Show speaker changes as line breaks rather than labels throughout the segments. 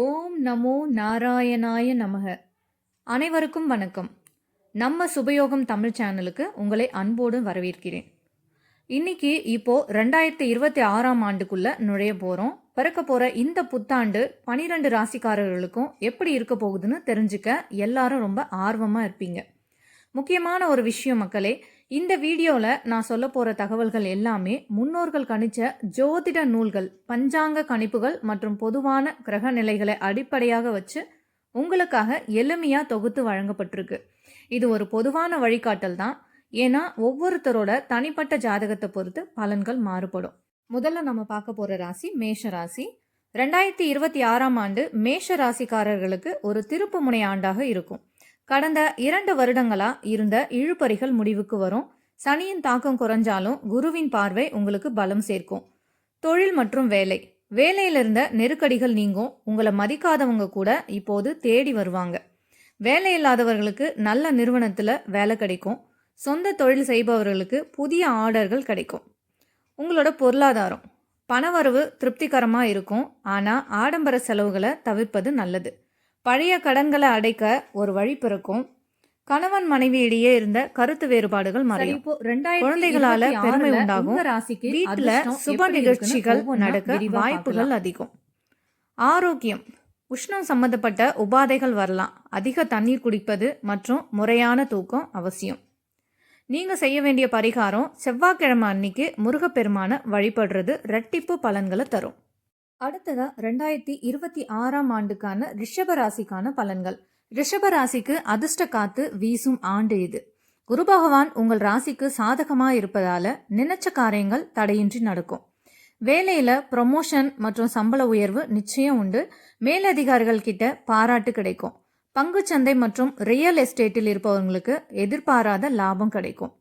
ஓம் நமோ நாராயணாய நமக. அனைவருக்கும் வணக்கம். நம்ம சுபயோகம் தமிழ் சேனலுக்கு உங்களை அன்போடு வரவேற்கிறேன். இன்னைக்கு இப்போ 2026ஆம் ஆண்டுக்குள்ள நுழைய போறோம். பிறக்க போற இந்த புத்தாண்டு 12 ராசிக்காரர்களுக்கும் எப்படி இருக்க போகுதுன்னு தெரிஞ்சுக்க எல்லாரும் ரொம்ப ஆர்வமா இருப்பீங்க. முக்கியமான ஒரு விஷயம் மக்களே, இந்த வீடியோவில் நான் சொல்ல போகிற தகவல்கள் எல்லாமே முன்னோர்கள் கணிச்ச ஜோதிட நூல்கள், பஞ்சாங்க கணிப்புகள் மற்றும் பொதுவான கிரக நிலைகளை அடிப்படையாக வச்சு உங்களுக்காக எளிமையாக தொகுத்து வழங்கப்பட்டிருக்கு. இது ஒரு பொதுவான வழிகாட்டல் தான், ஏன்னா ஒவ்வொருத்தரோட தனிப்பட்ட ஜாதகத்தை பொறுத்து பலன்கள் மாறுபடும். முதல்ல நம்ம பார்க்க போகிற ராசி மேஷ ராசி. 2026ஆம் ஆண்டு மேஷ ராசிக்காரர்களுக்கு ஒரு திருப்பு முனை ஆண்டாக இருக்கும். கடந்த 2 வருடங்களா இருந்த இழுபறிகள் முடிவுக்கு வரும். சனியின் தாக்கம் குறைஞ்சாலும் குருவின் பார்வை உங்களுக்கு பலம் சேர்க்கும். தொழில் மற்றும் வேலையில இருந்த நெருக்கடிகள் நீங்கும். உங்களை மதிக்காதவங்க கூட இப்போது தேடி வருவாங்க. வேலை இல்லாதவர்களுக்கு நல்ல நிறுவனத்துல வேலை கிடைக்கும். சொந்த தொழில் செய்பவர்களுக்கு புதிய ஆர்டர்கள் கிடைக்கும். உங்களோட பொருளாதாரம், பணவரவு திருப்திகரமாக இருக்கும். ஆனால் ஆடம்பர செலவுகளை தவிர்ப்பது நல்லது. பழைய கடன்களை அடைக்க ஒரு வழி பிறக்கும். கணவன் மனைவி இடையே இருந்த கருத்து வேறுபாடுகள் மறையும். குழந்தைகளால பெருமை உண்டாகும். வீட்டுல சுப நிகழ்ச்சிகள் நடக்க வாய்ப்புகள் அதிகம். ஆரோக்கியம், உஷ்ணம் சம்பந்தப்பட்ட உபாதைகள் வரலாம். அதிக தண்ணீர் குடிப்பது மற்றும் முறையான தூக்கம் அவசியம். நீங்க செய்ய வேண்டிய பரிகாரம், செவ்வாய்க்கிழமை அன்னைக்கு முருகப்பெருமான வழிபடுறது ரெட்டிப்பு பலன்களை தரும். அடுத்ததா 2026ஆம் ஆண்டுக்கான ரிஷப ராசிக்கான பலன்கள். ரிஷப ராசிக்கு அதிர்ஷ்ட காத்து வீசும் ஆண்டு இது. குரு பகவான் உங்கள் ராசிக்கு சாதகமா இருப்பதால நினைச்ச காரியங்கள் தடையின்றி நடக்கும். வேலையில ப்ரொமோஷன் மற்றும் சம்பள உயர்வு நிச்சயம் உண்டு. மேலதிகாரிகள் கிட்ட பாராட்டு கிடைக்கும். பங்குச்சந்தை மற்றும் ரியல் எஸ்டேட்டில் இருப்பவங்களுக்கு எதிர்பாராத லாபம் கிடைக்கும்.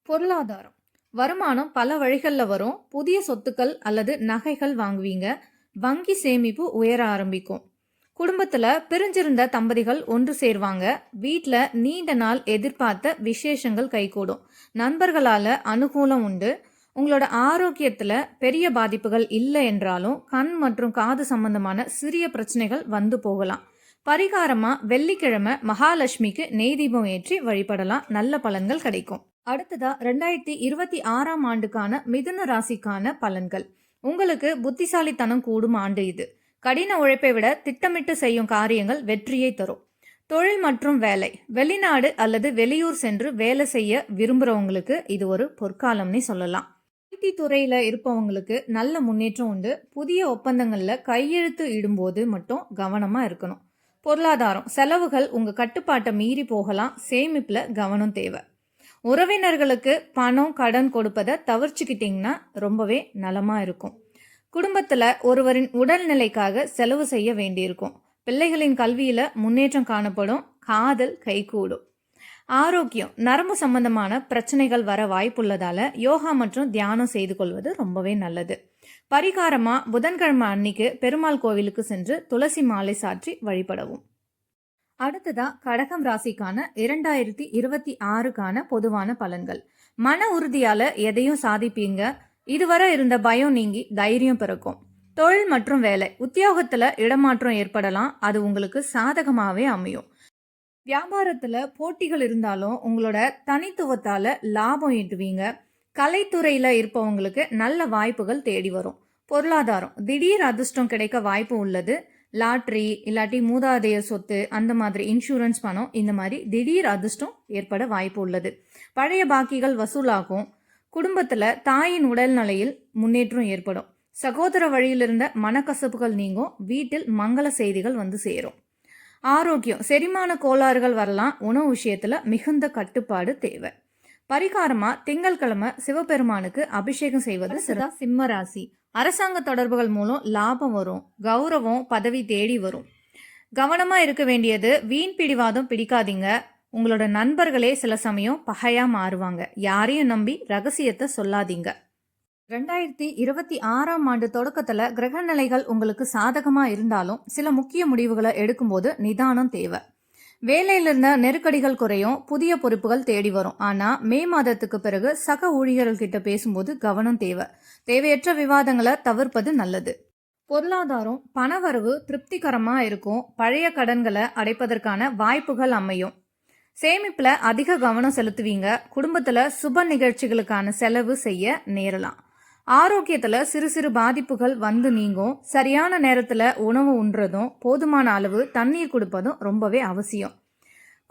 பொருளாதாரம், வருமானம் பல வழிகளில் வரும். புதிய சொத்துக்கள் அல்லது நகைகள் வாங்குவீங்க. வங்கி சேமிப்பு உயர ஆரம்பிக்கும். குடும்பத்துல பிரிஞ்சிருந்த தம்பதிகள் ஒன்று சேர்வாங்க. வீட்டில் நீண்ட நாள் எதிர்பார்த்த விசேஷங்கள் கைகூடும். நண்பர்களால அனுகூலம் உண்டு. உங்களோட ஆரோக்கியத்துல பெரிய பாதிப்புகள் இல்லை என்றாலும் கண் மற்றும் காது சம்பந்தமான சிறிய பிரச்சனைகள் வந்து போகலாம். பரிகாரமா வெள்ளிக்கிழமை மகாலட்சுமிக்கு நெய் தீபம் ஏற்றி வழிபடலாம். நல்ல பலன்கள் கிடைக்கும். அடுத்ததா 2026ஆம் ஆண்டுக்கான மிதுன ராசிக்கான பலன்கள். உங்களுக்கு புத்திசாலித்தனம் கூடும் ஆண்டு இது. கடின உழைப்பை விட திட்டமிட்டு செய்யும் காரியங்கள் வெற்றியை தரும். தொழில் மற்றும் வேலை, வெளிநாடு அல்லது வெளியூர் சென்று வேலை செய்ய விரும்புகிறவங்களுக்கு இது ஒரு பொற்காலம்னே சொல்லலாம். ஐடி துறையில இருப்பவங்களுக்கு நல்ல முன்னேற்றம் உண்டு. புதிய ஒப்பந்தங்கள்ல கையெழுத்து இடும்போது மட்டும் கவனமா இருக்கணும். பொருளாதாரம், செலவுகள் உங்க கட்டுப்பாட்டை மீறி போகலாம். சேமிப்புல கவனம் தேவை. உறவினர்களுக்கு பணம் கடன் கொடுப்பதை தவிர்த்துக்கிட்டிங்கன்னா ரொம்பவே நலமா இருக்கும். குடும்பத்துல ஒருவரின் உடல்நிலைக்காக செலவு செய்ய வேண்டியிருக்கும். பிள்ளைகளின் கல்வியில முன்னேற்றம் காணப்படும். காதல் கைகூடும். ஆரோக்கியம், நரம்பு சம்பந்தமான பிரச்சனைகள் வர வாய்ப்புள்ளதால யோகா மற்றும் தியானம் செய்து கொள்வது ரொம்பவே நல்லது. பரிகாரமா புதன்கிழமை அன்னைக்கு பெருமாள் கோவிலுக்கு சென்று துளசி மாலை சாற்றி வழிபடவும். அடுத்ததா கடகம் ராசிக்கான 2026க்கான பொதுவான பலன்கள். மன உறுதியால எதையும் சாதிப்பீங்க. இதுவரை இருந்த பயம் நீங்கி தைரியம் பிறக்கும். தொழில் மற்றும் வேலை, உத்தியோகத்துல இடமாற்றம் ஏற்படலாம். அது உங்களுக்கு சாதகமாவே அமையும். வியாபாரத்துல போட்டிகள் இருந்தாலும் உங்களோட தனித்துவத்தால லாபம் ஈட்டுவீங்க. கலைத்துறையில இருப்பவங்களுக்கு நல்ல வாய்ப்புகள் தேடி வரும். பொருளாதாரம், திடீர் அதிர்ஷ்டம் கிடைக்க வாய்ப்பு உள்ளது. லாட்ரி இல்லாட்டி மூதாதையர் சொத்து, அந்த மாதிரி இன்சூரன்ஸ் பணம், இந்த மாதிரி திடீர் அதிர்ஷ்டம் ஏற்பட வாய்ப்பு உள்ளது. பழைய பாக்கிகள் வசூலாகும். குடும்பத்துல தாயின் உடல்நிலையில் முன்னேற்றம் ஏற்படும். சகோதர வழியிலிருந்த மனக்கசப்புகள் நீங்கும். வீட்டில் மங்கள செய்திகள் வந்து சேரும். ஆரோக்கியம், செரிமான கோளாறுகள் வரலாம். உணவு விஷயத்துல மிகுந்த கட்டுப்பாடு தேவை. பரிகாரமா திங்கட்கிழமை சிவபெருமானுக்கு அபிஷேகம் செய்வது சிறந்த. சிம்ம ராசி, அரசாங்க தொடர்புகள் மூலம் லாபம் வரும். கௌரவம், பதவி தேடி வரும். கவனமா இருக்க வேண்டியது, வீண் பிடிவாதம் பிடிக்காதீங்க. உங்களோட நண்பர்களே சில சமயம் பகையா மாறுவாங்க. யாரையும் நம்பி ரகசியத்தை சொல்லாதீங்க. 2026ஆம் ஆண்டு தொடக்கத்துல கிரக நிலைகள் உங்களுக்கு சாதகமா இருந்தாலும் சில முக்கிய முடிவுகளை எடுக்கும்போது நிதானம் தேவை. வேலையில இருந்த நெருக்கடிகள் குறையும். புதிய பொறுப்புகள் தேடி வரும். ஆனா மே மாதத்துக்கு பிறகு சக ஊழியர்கள் கிட்ட பேசும்போது கவனம் தேவை. தேவையற்ற விவாதங்களை தவிர்ப்பது நல்லது. பொருளாதாரம் பணவரவு திருப்திகரமா இருக்கும். பழைய கடன்களை அடைப்பதற்கான வாய்ப்புகள் அமையும். சேமிப்புல அதிக கவனம் செலுத்துவீங்க. குடும்பத்துல சுப நிகழ்ச்சிகளுக்கான செலவு செய்ய நேரலாம். ஆரோக்கியத்துல சிறு சிறு பாதிப்புகள் வந்து நீங்கும். சரியான நேரத்துல உணவு உண்றதும் போதுமான அளவு தண்ணீர் கொடுப்பதும் ரொம்பவே அவசியம்.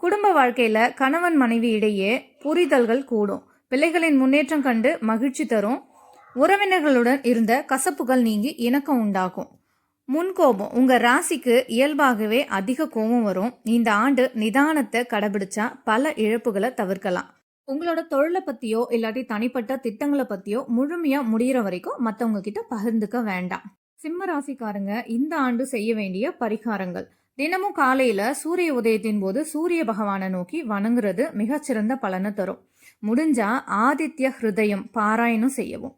குடும்ப வாழ்க்கையில கணவன் மனைவி இடையே புரிதல்கள் கூடும். பிள்ளைகளின் முன்னேற்றம் கண்டு மகிழ்ச்சி தரும். உறவினர்களுடன் இருந்த கசப்புகள் நீங்கி இணக்கம் உண்டாகும். முன்கோபம் உங்க ராசிக்கு இயல்பாகவே அதிக கோபம் வரும். இந்த ஆண்டு நிதானத்தை கடைபிடிச்சா பல இழப்புகளை தவிர்க்கலாம். உங்களோட தொழிலை பத்தியோ இல்லாட்டி தனிப்பட்ட திட்டங்களை பத்தியோ முழுமையா முடிகிற வரைக்கும் மற்றவங்க கிட்ட பகிர்ந்துக்க வேண்டாம். சிம்ம ராசிக்காரங்க இந்த ஆண்டு செய்ய வேண்டிய பரிகாரங்கள். தினமும் காலையில சூரிய உதயத்தின் போது சூரிய பகவானை நோக்கி வணங்குறது மிகச்சிறந்த பலனை தரும். முடிஞ்சா ஆதித்ய ஹிருதயம் பாராயணம் செய்யவும்.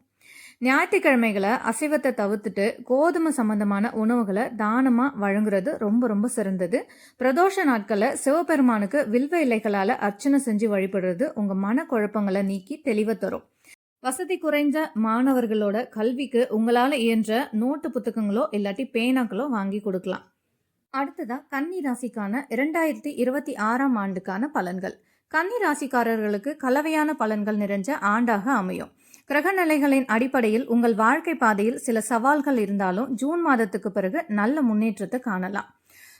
ஞாயிற்றுக்கிழமைகளை அசைவத்தை தவிர்த்துட்டு கோதுமை சம்பந்தமான உணவுகளை தானமா வழங்குறது ரொம்ப ரொம்ப சிறந்தது. பிரதோஷ நாட்களை சிவபெருமானுக்கு வில்வ இலைகளால அர்ச்சனை செஞ்சு வழிபடுறது உங்க மன குழப்பங்களை நீக்கி தெளிவை தரும். வசதி குறைந்த மாணவர்களோட கல்விக்கு உங்களால இயன்ற நோட்டு புத்தகங்களோ இல்லாட்டி பேனாக்களோ வாங்கி கொடுக்கலாம். அடுத்ததா கன்னி ராசிக்கான 2026 ஆண்டுக்கான பலன்கள். கன்னி ராசிக்காரர்களுக்கு கலவையான பலன்கள் நிறைஞ்ச ஆண்டாக அமையும். கிரகநிலைகளின் அடிப்படையில் உங்கள் வாழ்க்கை பாதையில் சில சவால்கள் இருந்தாலும் ஜூன் மாதத்துக்கு பிறகு நல்ல முன்னேற்றத்தை காணலாம்.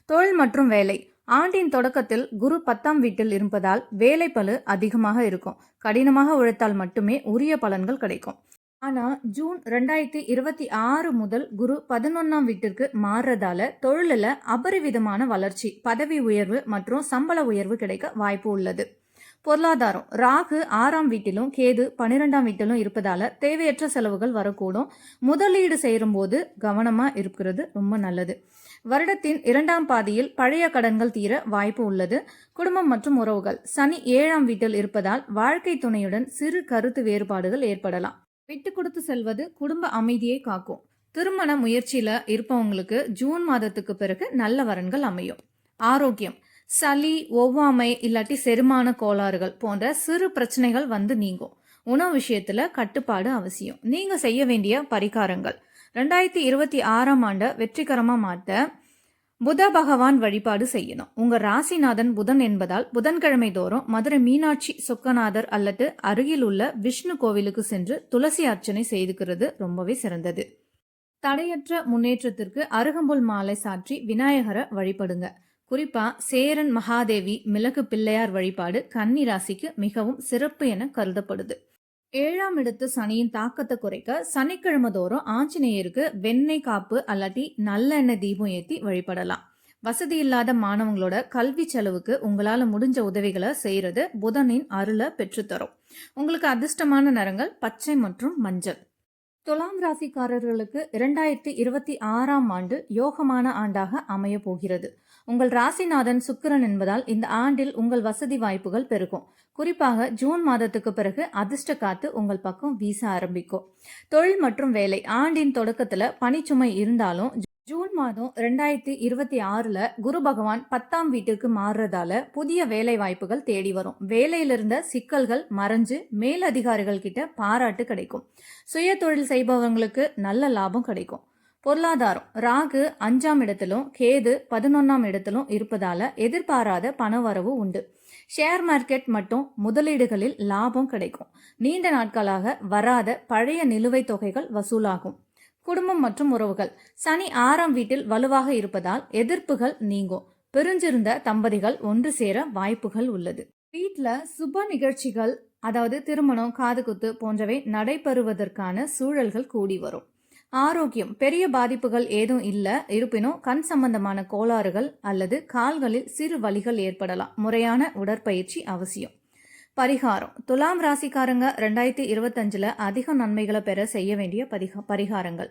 தொழில் மற்றும் வேலை. ஆண்டின் தொடக்கத்தில் குரு 10ஆம் வீட்டில் இருப்பதால் வேலைப்பளு அதிகமாக இருக்கும். கடினமாக உழைத்தால் மட்டுமே உரிய பலன்கள் கிடைக்கும். ஆனா ஜூன் 2026 முதல் குரு 11ஆம் வீட்டிற்கு மாறுறதால தொழிலில் அபரிவிதமான வளர்ச்சி, பதவி உயர்வு மற்றும் சம்பள உயர்வு கிடைக்க வாய்ப்பு உள்ளது. பொருளாதாரம். ராகு 6ஆம் வீட்டிலும் கேது 12ஆம் வீட்டிலும் இருப்பதால தேவையற்ற செலவுகள் வரக்கூடும். முதலீடு செய்யும் போது கவனமா இருக்கிறது ரொம்ப நல்லது. வருடத்தின் 2ஆம் பாதியில் பழைய கடன்கள் தீர வாய்ப்பு உள்ளது. குடும்பம் மற்றும் உறவுகள். சனி 7ஆம் வீட்டில் இருப்பதால் வாழ்க்கை துணையுடன் சிறு கருத்து வேறுபாடுகள் ஏற்படலாம். விட்டு கொடுத்து செல்வது குடும்ப அமைதியை காக்கும். திருமண முயற்சியில இருப்பவங்களுக்கு ஜூன் மாதத்துக்கு பிறகு நல்ல வரன்கள் அமையும். ஆரோக்கியம். சளி, ஒவ்வாமை இல்லாட்டி செரிமான கோளாறுகள் போன்ற சிறு பிரச்சனைகள் வந்து நீங்கும். உணவு விஷயத்துல கட்டுப்பாடு அவசியம். நீங்க செய்ய வேண்டிய பரிகாரங்கள். 2026 ஆண்டை வெற்றிகரமா மாற்ற புத பகவான் வழிபாடு செய்யணும். உங்க ராசிநாதன் புதன் என்பதால் புதன்கிழமை தோறும் மதுரை மீனாட்சி சொக்கநாதர் அல்லது அருகில் உள்ள விஷ்ணு கோவிலுக்கு சென்று துளசி அர்ச்சனை செய்துக்கிறது ரொம்பவே சிறந்தது. தடையற்ற முன்னேற்றத்திற்கு அருகம்புல் மாலை சாற்றி விநாயகரை வழிபடுங்க. குறிப்பா சேரன் மகாதேவி மிளகு பிள்ளையார் வழிபாடு கன்னி ராசிக்கு மிகவும் சிறப்பு என கருதப்படுது. 7ஆம் இடத்து சனியின் தாக்கத்தை குறைக்க சனிக்கிழமை தோறும் ஆஞ்சநேயருக்கு வெண்ணெய் காப்பு அல்லாட்டி நல்லெண்ணெய் தீபம் ஏற்றி வழிபடலாம். வசதி இல்லாத மாணவங்களோட கல்வி செலவுக்கு உங்களால முடிஞ்ச உதவிகளை செய்யறது புதனின் அருளை பெற்றுத்தரும். உங்களுக்கு அதிர்ஷ்டமான நிறங்கள் பச்சை மற்றும் மஞ்சள். துலாம் ராசிக்காரர்களுக்கு 2026 ஆண்டு யோகமான ஆண்டாக அமைய போகிறது. உங்கள் ராசிநாதன் சுக்கிரன் என்பதால் இந்த ஆண்டில் உங்கள் வசதி வாய்ப்புகள் பெருகும். குறிப்பாக ஜூன் மாதத்துக்கு பிறகு அதிர்ஷ்ட காத்து உங்கள் பக்கம் வீச ஆரம்பிக்கும். தொழில் மற்றும் வேலை. ஆண்டின் தொடக்கத்துல பணிச்சுமை இருந்தாலும் ஜூன் மாதம் 2026 குரு பகவான் 10ஆம் வீட்டிற்கு மாறுறதால புதிய வேலை வாய்ப்புகள் தேடி வரும். வேலையிலிருந்த சிக்கல்கள் மறைஞ்சு மேலதிகாரிகள் கிட்ட பாராட்டு கிடைக்கும். சுய தொழில் செய்பவங்களுக்கு நல்ல லாபம் கிடைக்கும். பொருளாதாரம். ராகு 5ஆம் இடத்திலும் கேது 11ஆம் இடத்திலும் இருப்பதால எதிர்பாராத பணவரவு உண்டு. ஷேர் மார்க்கெட் மற்றும் முதலீடுகளில் லாபம் கிடைக்கும். நீண்ட நாட்களாக வராத பழைய நிலுவைத் தொகைகள் வசூலாகும். குடும்பம் மற்றும் உறவுகள். சனி 6ஆம் வீட்டில் வலுவாக இருப்பதால் எதிர்ப்புகள் நீங்கும். பிரிஞ்சிருந்த தம்பதிகள் ஒன்று சேர வாய்ப்புகள் உள்ளது. வீட்டில் சுப நிகழ்ச்சிகள், அதாவது திருமணம், காதுகுத்து போன்றவை நடைபெறுவதற்கான சூழல்கள் கூடி வரும். ஆரோக்கியம். பெரிய பாதிப்புகள் ஏதும் இல்லை. இருப்பினும் கண் சம்பந்தமான கோளாறுகள் அல்லது கால்களில் சிறு வலிகள் ஏற்படலாம். முறையான உடற்பயிற்சி அவசியம். பரிகாரம். துலாம் ராசிக்காரங்க 2025 அதிக நன்மைகளை பெற செய்ய வேண்டிய பரிகாரங்கள்.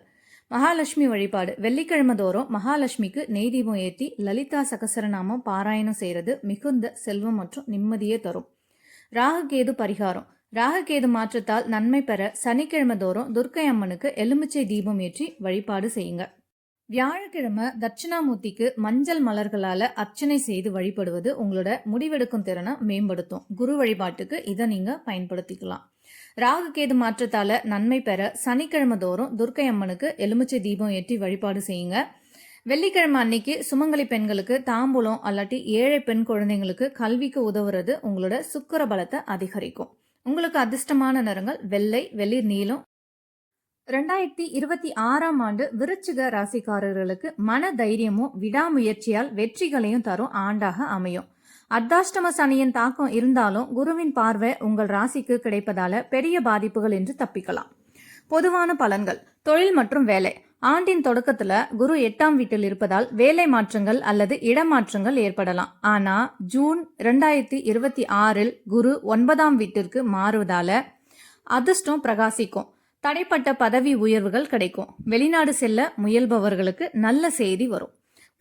மகாலட்சுமி வழிபாடு. வெள்ளிக்கிழமை தோறும் மகாலட்சுமிக்கு நெய் தீபம் ஏற்றி லலிதா சகசரநாமம் பாராயணம் செய்யறது மிகுந்த செல்வம் மற்றும் நிம்மதியை தரும். ராகுகேது பரிகாரம். ராகுகேது மாற்றத்தால் நன்மை பெற சனிக்கிழமை தோறும் துர்க்கை அம்மனுக்கு எலுமிச்சை தீபம் ஏற்றி வழிபாடு செய்யுங்க. வியாழக்கிழமை தட்சிணாமூர்த்திக்கு மஞ்சள் மலர்களால அர்ச்சனை செய்து வழிபடுவது உங்களோட முடிவெடுக்கும் திறனை மேம்படுத்தும். குரு வழிபாட்டுக்கு இதை நீங்க பயன்படுத்திக்கலாம். ராகு கேது மாற்றத்தால நன்மை பெற சனிக்கிழமை தோறும் துர்க்கை அம்மனுக்கு எலுமிச்சை தீபம் ஏற்றி வழிபாடு செய்யுங்க. வெள்ளிக்கிழமை அன்னைக்கு சுமங்கலி பெண்களுக்கு தாம்பூலம் அல்லாட்டி ஏழை பெண் குழந்தைங்களுக்கு கல்விக்கு உதவுறது உங்களோட சுக்கிர பலத்தை அதிகரிக்கும். உங்களுக்கு அதிர்ஷ்டமான நிறங்கள் வெள்ளை, வெளிர் நீலம். 2026ஆம் ஆண்டு விருச்சிக ராசிக்காரர்களுக்கு மன தைரியமும் விடாமுயற்சியால் வெற்றிகளையும் தரும் ஆண்டாக அமையும். அர்த்தாஷ்டம சனியின் தாக்கம் இருந்தாலும் குருவின் பார்வை உங்கள் ராசிக்கு கிடைப்பதால பெரிய பாதிப்புகள் என்று தப்பிக்கலாம். பொதுவான பலன்கள். தொழில் மற்றும் வேலை. ஆண்டின் தொடக்கத்துல குரு 8ஆம் வீட்டில் இருப்பதால் வேலை மாற்றங்கள் அல்லது இடமாற்றங்கள் ஏற்படலாம். ஆனா ஜூன் 2026இல் குரு 9ஆம் வீட்டிற்கு மாறுவதால அதிர்ஷ்டம் பிரகாசிக்கும். தடைப்பட்ட பதவி உயர்வுகள் கிடைக்கும். வெளிநாடு செல்ல முயல்பவர்களுக்கு நல்ல செய்தி வரும்.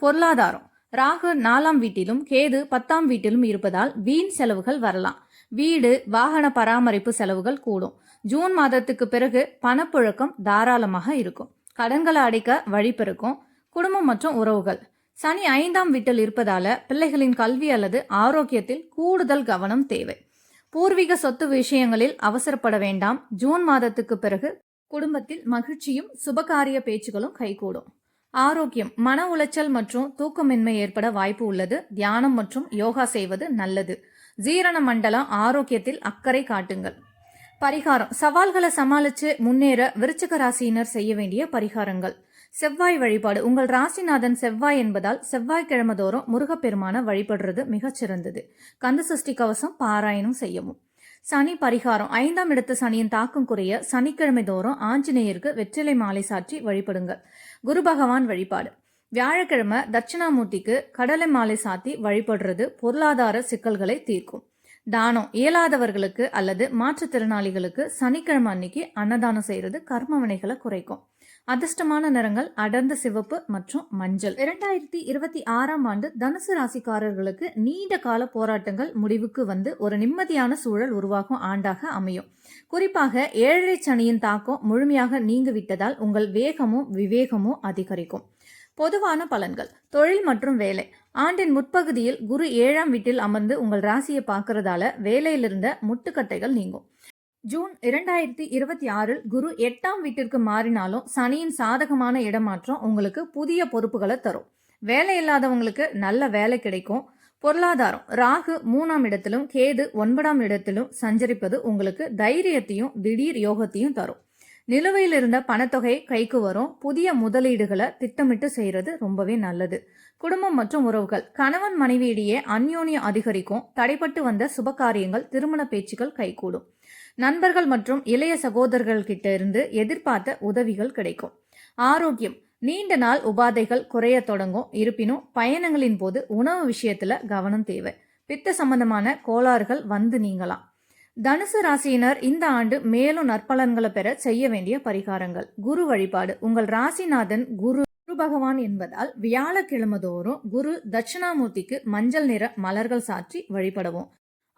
பொருளாதாரம். ராகு 4ஆம் வீட்டிலும் கேது 10ஆம் வீட்டிலும் இருப்பதால் வீண் செலவுகள் வரலாம். வீடு வாகன பராமரிப்பு செலவுகள் கூடும். ஜூன் மாதத்துக்கு பிறகு பணப்புழக்கம் தாராளமாக இருக்கும். கடன்களை அடைக்க வழி பிறக்கும். குடும்பம் மற்றும் உறவுகள். சனி 5ஆம் வீட்டில் இருப்பதால பிள்ளைகளின் கல்வி அல்லது ஆரோக்கியத்தில் கூடுதல் கவனம் தேவை. பூர்வீக சொத்து விஷயங்களில் அவசரப்பட வேண்டாம். ஜூன் மாதத்துக்கு பிறகு குடும்பத்தில் மகிழ்ச்சியும் சுபகாரிய பேச்சுகளும் கைகூடும். ஆரோக்கியம். மன உளைச்சல் மற்றும் தூக்கமின்மை ஏற்பட வாய்ப்பு உள்ளது. தியானம் மற்றும் யோகா செய்வது நல்லது. ஜீரண மண்டலம் ஆரோக்கியத்தில் அக்கறை காட்டுங்கள். பரிகாரம். சவால்களை சமாளித்து முன்னேற விருச்சிக ராசியினர் செய்ய வேண்டிய பரிகாரங்கள். செவ்வாய் வழிபாடு. உங்கள் ராசிநாதன் செவ்வாய் என்பதால் செவ்வாய்க்கிழமை தோறும் முருகப்பெருமான வழிபடுறது மிகச்சிறந்தது. கந்தசஷ்டி கவசம் பாராயணம் செய்யவும். சனி பரிகாரம். 5ஆம் இடத்து சனியின் தாக்கம் குறைய சனிக்கிழமை தோறும் ஆஞ்சநேயருக்கு வெற்றிலை மாலை சாற்றி வழிபடுங்கள். குரு பகவான் வழிபாடு. வியாழக்கிழமை தட்சிணாமூர்த்திக்கு கடலை மாலை சாத்தி வழிபடுறது பொருளாதார சிக்கல்களை தீர்க்கும். தானம். இயலாதவர்களுக்கு அல்லது மாற்றுத்திறனாளிகளுக்கு சனிக்கிழமை அன்னைக்கு அன்னதானம் செய்யறது கர்ம வினைகளை குறைக்கும். அதிர்ஷ்டமான நிறங்கள் அடர்ந்த சிவப்பு மற்றும் மஞ்சள். 2026ஆம் ஆண்டு தனுசு ராசிக்காரர்களுக்கு நீண்ட கால போராட்டங்கள் முடிவுக்கு வந்து ஒரு நிம்மதியான சூழல் உருவாகும் ஆண்டாக அமையும். குறிப்பாக ஏழரை சனியின் தாக்கம் முழுமையாக நீங்கிவிட்டதால் உங்கள் வேகமும் விவேகமும் அதிகரிக்கும். பொதுவான பலன்கள். தொழில் மற்றும் வேலை. ஆண்டின் முற்பகுதியில் குரு 7ஆம் வீட்டில் அமர்ந்து உங்கள் ராசியை பார்க்கறதால வேலையிலிருந்த முட்டுக்கட்டைகள் நீங்கும். ஜூன் 2026இல் குரு 8ஆம் வீட்டிற்கு மாறினாலும் சனியின் சாதகமான இடமாற்றம் உங்களுக்கு புதிய பொறுப்புகளை தரும். வேலை இல்லாதவங்களுக்கு நல்ல வேலை கிடைக்கும். பொருளாதாரம். ராகு 3ஆம் இடத்திலும் கேது 9ஆம் இடத்திலும் சஞ்சரிப்பது உங்களுக்கு தைரியத்தையும் திடீர் யோகத்தையும் தரும். நிலுவையில் இருந்த பணத்தொகை கைக்கு வரும். புதிய முதலீடுகளை திட்டமிட்டு செய்யறது ரொம்பவே நல்லது. குடும்பம் மற்றும் உறவுகள். கணவன் மனைவியிடையே அந்யோன்யம் அதிகரிக்கும். தடைப்பட்டு வந்த சுபகாரியங்கள் திருமண பேச்சுக்கள் கைகூடும். நண்பர்கள் மற்றும் இளைய சகோதரர்கள் கிட்ட இருந்து எதிர்பார்த்த உதவிகள் கிடைக்கும். ஆரோக்கியம். நீண்ட நாள் உபாதைகள் குறைய தொடங்கும். இருப்பினும் பயணங்களின் போது உணவு விஷயத்துல கவனம் தேவை. பித்த சம்பந்தமான கோளாறுகள் வந்து நீங்கலாம். தனுசு ராசியினர் இந்த ஆண்டு மேலும் நற்பலன்களை பெற செய்ய வேண்டிய பரிகாரங்கள். குரு வழிபாடு. உங்கள் ராசிநாதன் குரு பகவான் என்பதால் வியாழக்கிழமை தோறும் குரு தட்சிணாமூர்த்திக்கு மஞ்சள் நிற மலர்கள் சாற்றி வழிபடவும்.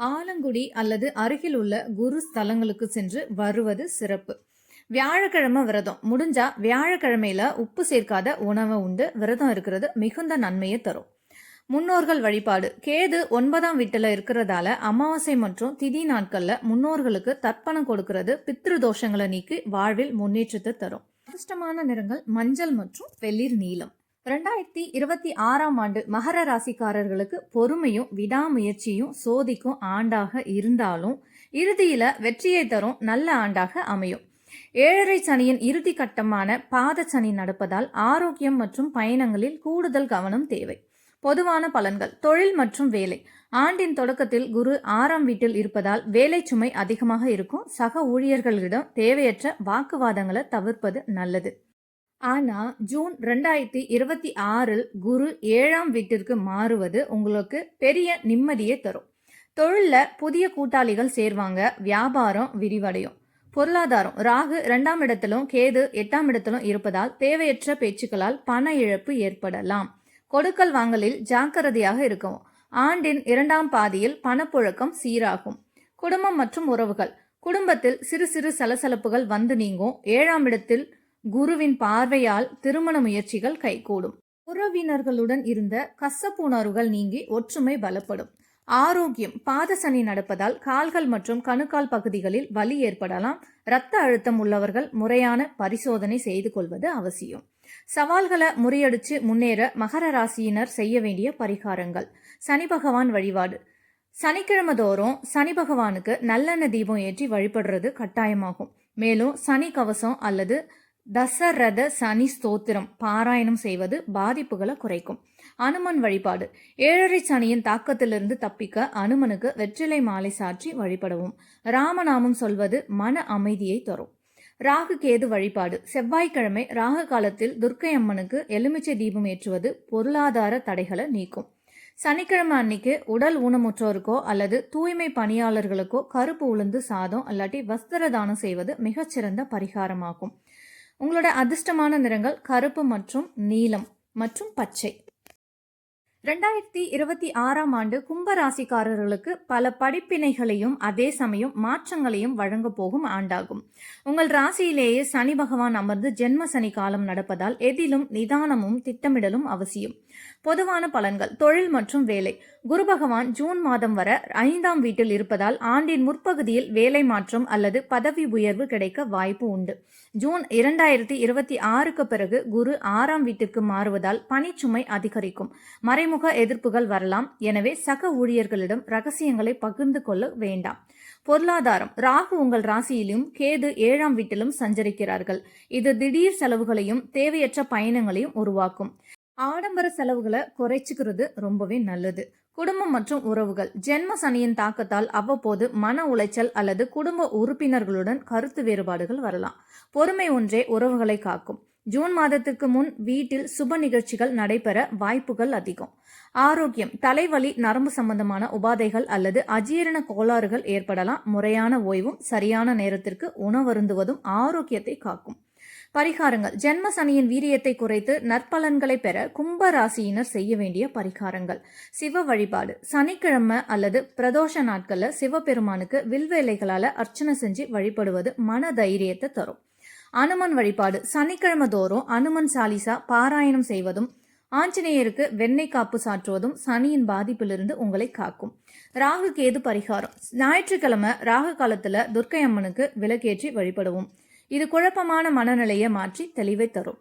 ஆலங்குடி அல்லது அருகில் உள்ள குரு ஸ்தலங்களுக்கு சென்று வருவது சிறப்பு. வியாழக்கிழமை விரதம். முடிஞ்சா வியாழக்கிழமையில உப்பு சேர்க்காத உணவை உண்டு விரதம் இருக்கிறது மிகுந்த நன்மையை தரும். முன்னோர்கள் வழிபாடு. கேது 9ஆம் வீட்டில் இருக்கிறதால அமாவாசை மற்றும் திதி நாட்கள்ல முன்னோர்களுக்கு தர்ப்பணம் கொடுக்கிறது பித்ரு தோஷங்களை நீக்கி வாழ்வில் முன்னேற்றத்தை தரும். அதிர்ஷ்டமான நிறங்கள் மஞ்சள் மற்றும் வெளிர் நீலம். 2026ஆம் ஆண்டு மகர ராசிக்காரர்களுக்கு பொறுமையும் விடாமுயற்சியும் சோதிக்கும் ஆண்டாக இருந்தாலும் இறுதியில வெற்றியை தரும் நல்ல ஆண்டாக அமையும். ஏழரை சனியின் இறுதி கட்டமான பாத சனி நடப்பதால் ஆரோக்கியம் மற்றும் பயணங்களில் கூடுதல் கவனம் தேவை. பொதுவான பலன்கள். தொழில் மற்றும் வேலை. ஆண்டின் தொடக்கத்தில் குரு 6ஆம் வீட்டில் இருப்பதால் வேலை சுமை அதிகமாக இருக்கும். சக ஊழியர்களிடம் தேவையற்ற வாக்குவாதங்களை தவிர்ப்பது நல்லது. ஆனா ஜூன் 2026இல் குரு 7ஆம் வீட்டிற்கு மாறுவது உங்களுக்கு பெரிய நிம்மதியை தரும். தொழில்ல புதிய கூட்டாளிகள் சேர்வாங்க. வியாபாரம் விரிவடையும். பொருளாதாரம். ராகு 2ஆம் இடத்திலும் கேது 8ஆம் இடத்திலும் இருப்பதால் தேவையற்ற பேச்சுக்களால் பண இழப்பு ஏற்படலாம். கொடுக்கல் வாங்கலில் ஜாக்கிரதையாக இருக்கவும். ஆண்டின் 2ஆம் பாதியில் பணப்புழக்கம் சீராகும். குடும்பம் மற்றும் உறவுகள். குடும்பத்தில் சிறு சிறு சலசலப்புகள் வந்து நீங்கும். 7ஆம் இடத்தில் குருவின் பார்வையால் திருமண முயற்சிகள் கைகூடும். உறவினர்களுடன் இருந்த கசப்புணர்வுகள் நீங்கி ஒற்றுமை பலப்படும். ஆரோக்கியம், பாத சனி நடப்பதால் கால்கள் மற்றும் கணுக்கால் பகுதிகளில் வலி ஏற்படலாம். இரத்த அழுத்தம் உள்ளவர்கள் முறையான பரிசோதனை செய்து கொள்வது அவசியம். சவால்களை முறியடிச்சு முன்னேற மகர ராசியினர் செய்ய வேண்டிய பரிகாரங்கள். சனி பகவான் வழிபாடு. சனிக்கிழமை தோறும் சனி பகவானுக்கு நல்லெண்ணெய் தீபம் ஏற்றி வழிபடுறது கட்டாயமாகும். மேலும் சனி கவசம் அல்லது தசரத சனி ஸ்தோத்திரம் பாராயணம் செய்வது பாதிப்புகளை குறைக்கும். அனுமன் வழிபாடு. ஏழரை சனியின் தாக்கத்திலிருந்து தப்பிக்க அனுமனுக்கு வெற்றிலை மாலை சாற்றி வழிபடவும். ராமநாமம் சொல்வது மன அமைதியை தரும். ராகு கேது வழிபாடு. செவ்வாய்க்கிழமை ராகு காலத்தில் துர்க்கை அம்மனுக்கு எலுமிச்சை தீபம் ஏற்றுவது பொருளாதார தடைகளை நீக்கும். சனிக்கிழமை அன்னைக்கு உடல் ஊனமுற்றோருக்கோ அல்லது தூய்மை பணியாளர்களுக்கோ கருப்பு உளுந்து சாதம் அல்லாட்டி வஸ்திர தானம் செய்வது மிகச்சிறந்த பரிகாரமாகும். உங்களோட அதிர்ஷ்டமான நிறங்கள் கருப்பு மற்றும் நீலம் மற்றும் பச்சை. 2026ஆம் ஆண்டு கும்பராசிக்காரர்களுக்கு பல படிப்பினைகளையும் அதே சமயம் மாற்றங்களையும் வழங்க போகும் ஆண்டாகும். உங்கள் ராசியிலேயே சனி பகவான் அமர்ந்து ஜென்ம சனி காலம் நடப்பதால் எதிலும் நிதானமும் திட்டமிடலும் அவசியம். பொதுவான பலன்கள். தொழில் மற்றும் வேலை. குரு பகவான் ஜூன் மாதம் வரை 5ஆம் வீட்டில் இருப்பதால் ஆண்டின் முற்பகுதியில் வேலை மாற்றம் அல்லது பதவி உயர்வு கிடைக்க வாய்ப்பு உண்டு. ஜூன் 2026க்கு பிறகு குரு 6ஆம் வீட்டிற்கு மாறுவதால் பணிச்சுமை அதிகரிக்கும். மறைமுக எதிர்ப்புகள் வரலாம். எனவே சக ஊழியர்களிடம் ரகசியங்களை பகிர்ந்து கொள்ள வேண்டாம். பொருளாதாரம். ராகு உங்கள் ராசியிலும் கேது 7ஆம் வீட்டிலும் சஞ்சரிக்கிறார்கள். இது திடீர் செலவுகளையும் தேவையற்ற பயணங்களையும் உருவாக்கும். ஆடம்பர செலவுகளை குறைச்சிக்கிறது ரொம்பவே நல்லது. குடும்பம் மற்றும் உறவுகள். ஜென்ம சனியின் தாக்கத்தால் அவ்வப்போது மன உளைச்சல் அல்லது குடும்ப உறுப்பினர்களுடன் கருத்து வேறுபாடுகள் வரலாம். பொறுமை ஒன்றே உறவுகளை காக்கும். ஜூன் மாதத்திற்கு முன் வீட்டில் சுப நிகழ்ச்சிகள் நடைபெற வாய்ப்புகள் அதிகம். ஆரோக்கியம். தலைவலி, நரம்பு சம்பந்தமான உபாதைகள் அல்லது அஜீரண கோளாறுகள் ஏற்படலாம். முறையான ஓய்வும் சரியான நேரத்திற்கு உணவருந்துவதும் ஆரோக்கியத்தை காக்கும். பரிகாரங்கள். ஜென்ம சனியின் வீரியத்தை குறைத்து நற்பலன்களை பெற கும்ப ராசியினர் செய்ய வேண்டிய பரிகாரங்கள். சிவ வழிபாடு. சனிக்கிழமை அல்லது பிரதோஷ நாட்கள்ல சிவபெருமானுக்கு வில்வேலைகளால அர்ச்சனை செஞ்சு வழிபடுவது மன தைரியத்தை தரும். அனுமன் வழிபாடு. சனிக்கிழமை தோறும் அனுமன் சாலிசா பாராயணம் செய்வதும் ஆஞ்சநேயருக்கு வெண்ணெய் காப்பு சாற்றுவதும் சனியின் பாதிப்பிலிருந்து உங்களை காக்கும். ராகு கேது பரிகாரம். ஞாயிற்றுக்கிழமை ராகு காலத்துல துர்க்கை அம்மனுக்கு விளக்கேற்றி வழிபடுவோம். இது குழப்பமான மனநிலையை மாற்றி தெளிவை தரும்.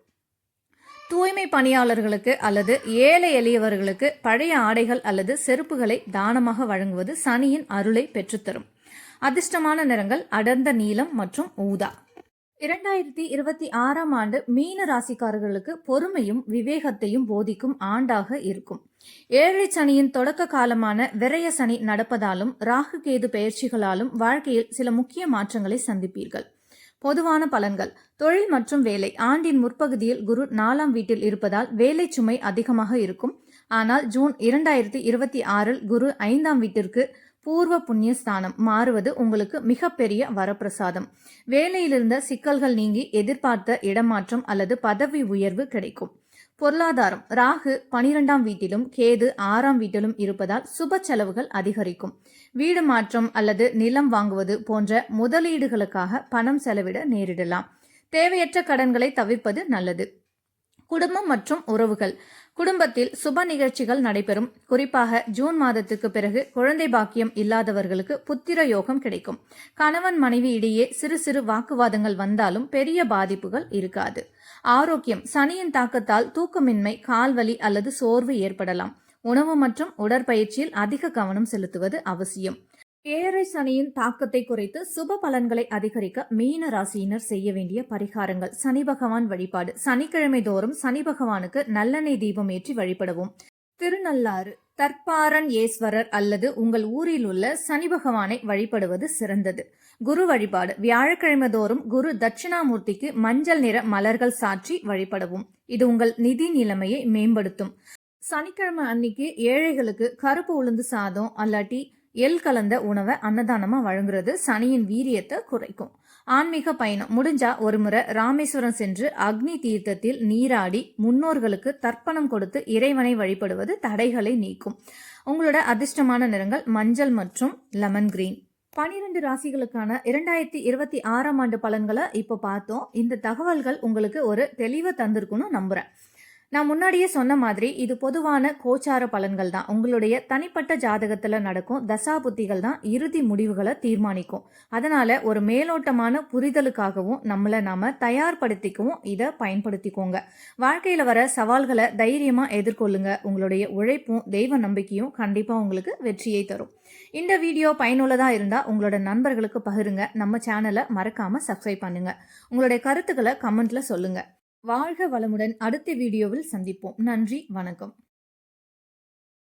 தூய்மை பணியாளர்களுக்கு அல்லது ஏழை எளியவர்களுக்கு பழைய ஆடைகள் அல்லது செருப்புகளை தானமாக வழங்குவது சனியின் அருளை பெற்றுத்தரும். அதிர்ஷ்டமான நிறங்கள் அடர்ந்த நீலம் மற்றும் ஊதா. 2026ஆம் ஆண்டு மீன ராசிக்காரர்களுக்கு பொறுமையும் விவேகத்தையும் போதிக்கும் ஆண்டாக இருக்கும். ஏழரை சனியின் தொடக்க காலமான விரய சனி நடப்பதாலும் ராகு கேது பெயர்ச்சிகளாலும் வாழ்க்கையில் சில முக்கிய மாற்றங்களை சந்திப்பீர்கள். பொதுவான பலன்கள். தொழில் மற்றும் வேலை. ஆண்டின் முற்பகுதியில் குரு 4ஆம் வீட்டில் இருப்பதால் வேலை சுமை அதிகமாக இருக்கும். ஆனால் ஜூன் 2026இல் குரு 5ஆம் வீட்டிற்கு பூர்வ புண்ணிய ஸ்தானம் மாறுவது உங்களுக்கு மிகப்பெரிய வரப்பிரசாதம். வேலையிலிருந்த சிக்கல்கள் நீங்கி எதிர்பார்த்த இடமாற்றம் அல்லது பதவி உயர்வு கிடைக்கும். பொருளாதாரம். ராகு 12ஆம் வீட்டிலும் கேது 6ஆம் வீட்டிலும் இருப்பதால் சுப செலவுகள் அதிகரிக்கும். வீடு மாற்றம் அல்லது நிலம் வாங்குவது போன்ற முதலீடுகளுக்காக பணம் செலவிட நேரிடலாம். தேவையற்ற கடன்களை தவிர்ப்பது நல்லது. குடும்பம் மற்றும் உறவுகள். குடும்பத்தில் சுப நிகழ்ச்சிகள் நடைபெறும். குறிப்பாக ஜூன் மாதத்துக்கு பிறகு குழந்தை பாக்கியம் இல்லாதவர்களுக்கு புத்திர யோகம் கிடைக்கும். கணவன் மனைவி இடையே சிறு சிறு வாக்குவாதங்கள் வந்தாலும் பெரிய பாதிப்புகள் இருக்காது. ஆரோக்கியம். சனியின் தாக்கத்தால் தூக்கமின்மை, கால்வலி அல்லது சோர்வு ஏற்படலாம். உணவு மற்றும் உடற்பயிற்சியில் அதிக கவனம் செலுத்துவது அவசியம். ஏழரை சனியின் தாக்கத்தை குறைத்து சுப பலன்களை அதிகரிக்க மீன ராசியினர் செய்ய வேண்டிய பரிகாரங்கள். சனி பகவான் வழிபாடு. சனிக்கிழமை தோறும் சனி பகவானுக்கு நல்லெண்ணெய் தீபம் ஏற்றி வழிபடவும். திருநள்ளாறு தற்பாரன் ஈஸ்வரர் அல்லது உங்கள் ஊரில் உள்ள சனி பகவானை வழிபடுவது சிறந்தது. குரு வழிபாடு. வியாழக்கிழமை தோறும் குரு தட்சிணாமூர்த்திக்கு மஞ்சள் நிற மலர்கள் சாற்றி வழிபடவும். இது உங்கள் நிதி நிலைமையை மேம்படுத்தும். சனிக்கிழமை அன்னைக்கு ஏழைகளுக்கு கருப்பு உளுந்து சாதம் அல்லாட்டி எள் கலந்த உணவை அன்னதானமா வழங்குறது சனியின் வீரியத்தை குறைக்கும். ஆன்மீக பயணம். முடிஞ்சா ஒருமுறை ராமேஸ்வரம் சென்று அக்னி தீர்த்தத்தில் நீராடி முன்னோர்களுக்கு தர்ப்பணம் கொடுத்து இறைவனை வழிபடுவது தடைகளை நீக்கும். உங்களோட அதிர்ஷ்டமான நிறங்கள் மஞ்சள் மற்றும் லெமன் கிரீன். 12 ராசிகளுக்கான 2026ஆம் ஆண்டு பலன்களை இப்போ பார்த்தோம். இந்த தகவல்கள் உங்களுக்கு ஒரு தெளிவை தந்திருக்குன்னு நம்புறேன். நான் முன்னாடியே சொன்ன மாதிரி இது பொதுவான கோச்சார பலன்கள் தான். உங்களுடைய தனிப்பட்ட ஜாதகத்துல நடக்கும் தசாபுத்திகள் தான் இறுதி முடிவுகளை தீர்மானிக்கும். அதனால ஒரு மேலோட்டமான புரிதலுக்காகவும் நாம தயார்படுத்திக்கவும் இதை பயன்படுத்திக்கோங்க. வாழ்க்கையில வர சவால்களை தைரியமா எதிர்கொள்ளுங்க. உங்களுடைய உழைப்பும் தெய்வ நம்பிக்கையும் கண்டிப்பா உங்களுக்கு வெற்றியை தரும். இந்த வீடியோ பயனுள்ளதா இருந்தா உங்களோட நண்பர்களுக்கு பகிருங்க. நம்ம சேனலை மறக்காம சப்ஸ்கிரைப் பண்ணுங்க. உங்களுடைய கருத்துக்களை கமெண்ட்ல சொல்லுங்க. வாழ்க வளமுடன். அடுத்த வீடியோவில் சந்திப்போம். நன்றி, வணக்கம்.